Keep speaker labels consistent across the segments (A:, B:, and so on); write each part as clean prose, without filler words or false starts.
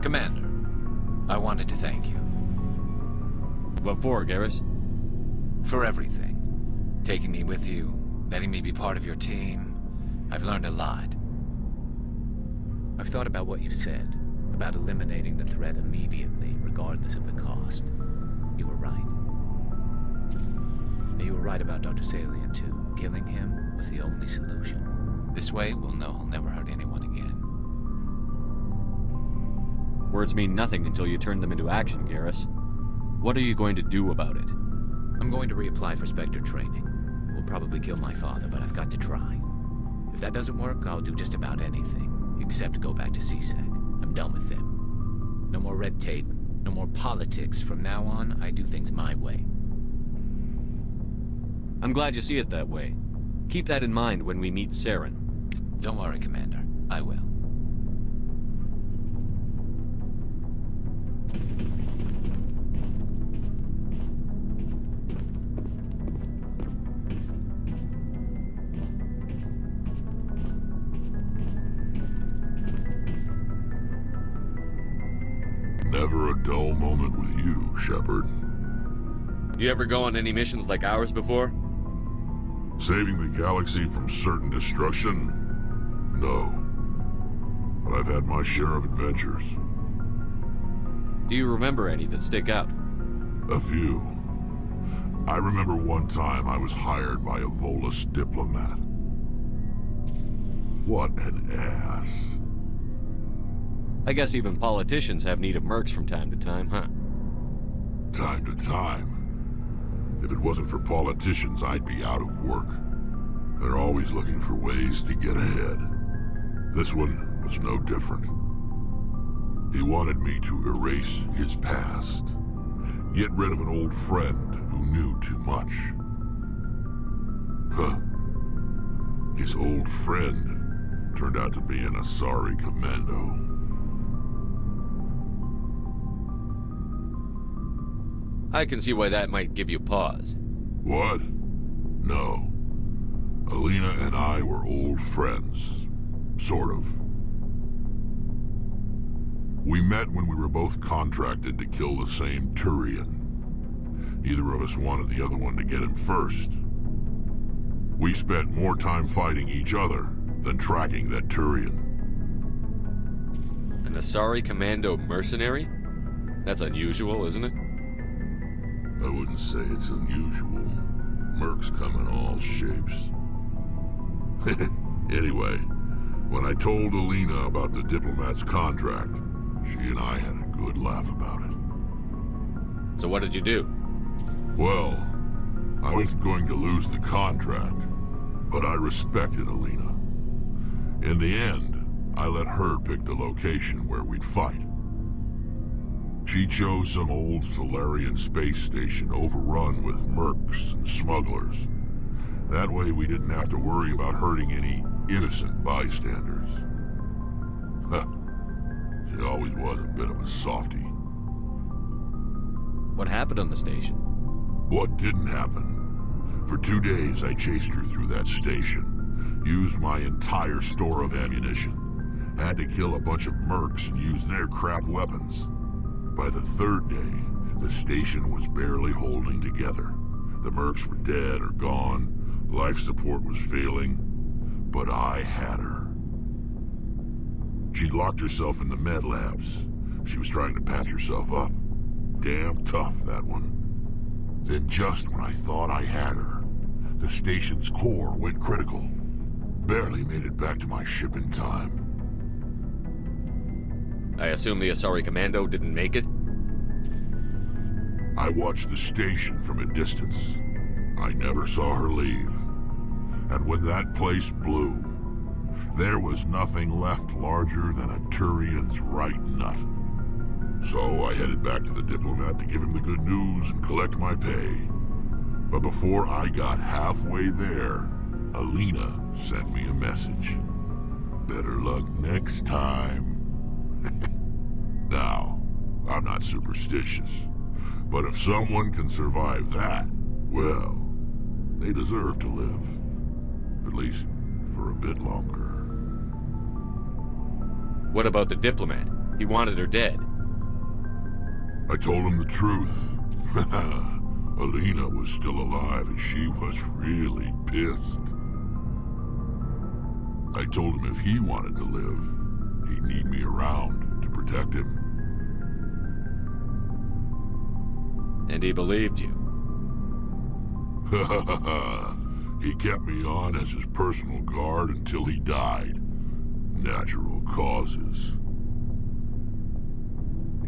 A: Commander, I wanted to thank you.
B: What for, Garrus?
A: For everything. Taking me with you, letting me be part of your team. I've learned a lot.
C: I've thought about what you said, about eliminating the threat immediately, regardless of the cost. You were right. And you were right about Dr. Salian, too. Killing him was the only solution.
A: This way, we'll know he'll never hurt anyone again.
B: Words mean nothing until you turn them into action, Garrus. What are you going to do about it?
C: I'm going to reapply for Spectre training. It will probably kill my father, but I've got to try. If that doesn't work, I'll do just about anything, except go back to CSEC. I'm done with them. No more red tape, no more politics. From now on, I do things my way.
B: I'm glad you see it that way. Keep that in mind when we meet Saren.
A: Don't worry, Commander. I will.
D: Never a dull moment with you, Shepard.
B: You ever go on any missions like ours before?
D: Saving the galaxy from certain destruction? No. But I've had my share of adventures.
B: Do you remember any that stick out?
D: A few. I remember one time I was hired by a Volus diplomat. What an ass.
B: I guess even politicians have need of mercs from time to time, huh?
D: Time to time. If it wasn't for politicians, I'd be out of work. They're always looking for ways to get ahead. This one was no different. He wanted me to erase his past. Get rid of an old friend who knew too much. Huh. His old friend turned out to be an Asari commando.
B: I can see why that might give you pause.
D: What? No. Alina and I were old friends. Sort of. We met when we were both contracted to kill the same Turian. Neither of us wanted the other one to get him first. We spent more time fighting each other than tracking that Turian.
B: An Asari commando mercenary? That's unusual, isn't it?
D: I wouldn't say it's unusual. Mercs come in all shapes. Anyway, when I told Alina about the diplomat's contract, she and I had a good laugh about it.
B: So what did you do?
D: Well, I wasn't going to lose the contract, but I respected Alina. In the end, I let her pick the location where we'd fight. She chose some old Solarian space station overrun with mercs and smugglers. That way we didn't have to worry about hurting any innocent bystanders. Huh. She always was a bit of a softie.
B: What happened on the station?
D: What didn't happen? For 2 days I chased her through that station, used my entire store of ammunition, had to kill a bunch of mercs and use their crap weapons. By the 3rd day, the station was barely holding together. The mercs were dead or gone, life support was failing, but I had her. She'd locked herself in the med labs. She was trying to patch herself up. Damn tough, that one. Then just when I thought I had her, the station's core went critical. Barely made it back to my ship in time.
B: I assume the Asari commando didn't make it?
D: I watched the station from a distance. I never saw her leave. And when that place blew, there was nothing left larger than a Turian's right nut. So I headed back to the diplomat to give him the good news and collect my pay. But before I got halfway there, Alina sent me a message. Better luck next time. Now, I'm not superstitious, but if someone can survive that, well, they deserve to live. At least for a bit longer.
B: What about the diplomat? He wanted her dead.
D: I told him the truth. Alina was still alive and she was really pissed. I told him if he wanted to live, he'd need me around to protect him.
B: And he believed you.
D: He kept me on as his personal guard until he died. Natural causes.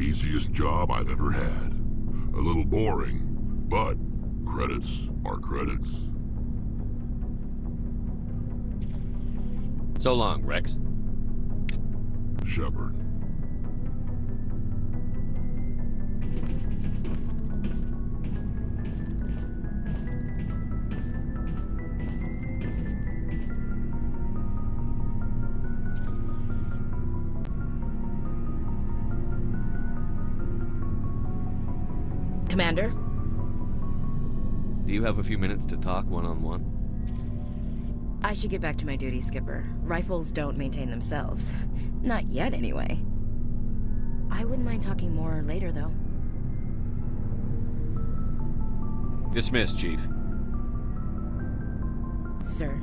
D: Easiest job I've ever had. A little boring, but credits are credits.
B: So long, Rex.
D: Shepard.
E: Commander?
B: Do you have a few minutes to talk one-on-one?
E: I should get back to my duty, Skipper. Rifles don't maintain themselves. Not yet, anyway. I wouldn't mind talking more later, though.
B: Dismissed, Chief.
E: Sir.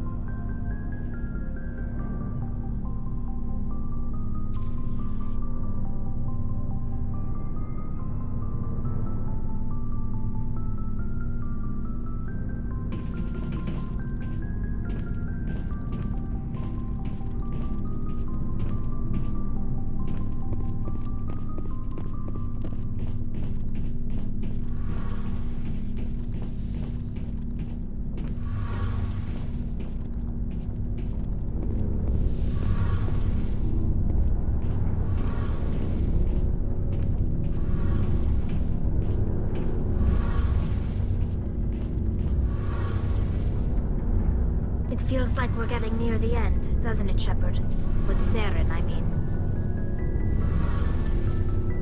F: It feels like we're getting near the end, doesn't it, Shepard? With Saren, I mean.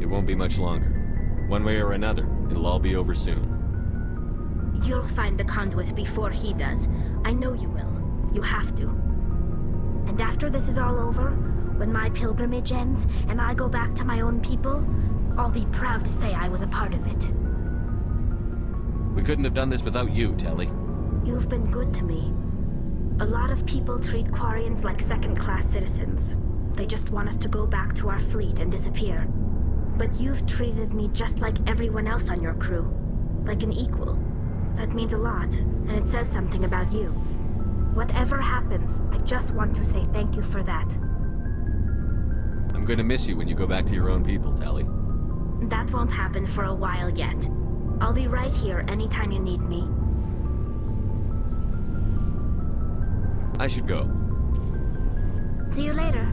B: It won't be much longer. One way or another, it'll all be over soon.
F: You'll find the conduit before he does. I know you will. You have to. And after this is all over, when my pilgrimage ends and I go back to my own people, I'll be proud to say I was a part of it.
B: We couldn't have done this without you, Telly.
F: You've been good to me. A lot of people treat Quarians like second-class citizens. They just want us to go back to our fleet and disappear. But you've treated me just like everyone else on your crew. Like an equal. That means a lot, and it says something about you. Whatever happens, I just want to say thank you for that.
B: I'm gonna miss you when you go back to your own people, Telly.
F: That won't happen for a while yet. I'll be right here anytime you need me.
B: I should go.
F: See you later.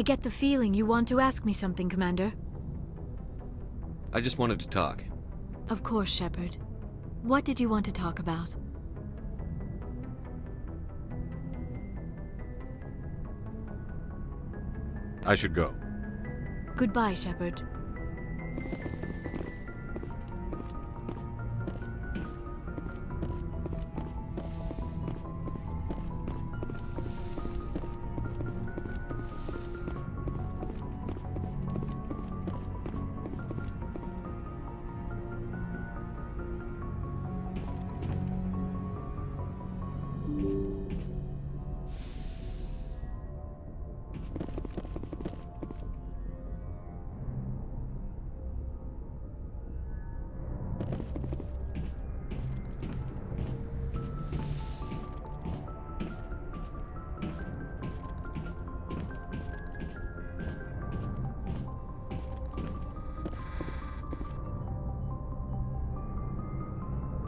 G: I get the feeling you want to ask me something, Commander.
B: I just wanted to talk.
G: Of course, Shepard. What did you want to talk about?
B: I should go.
G: Goodbye, Shepard.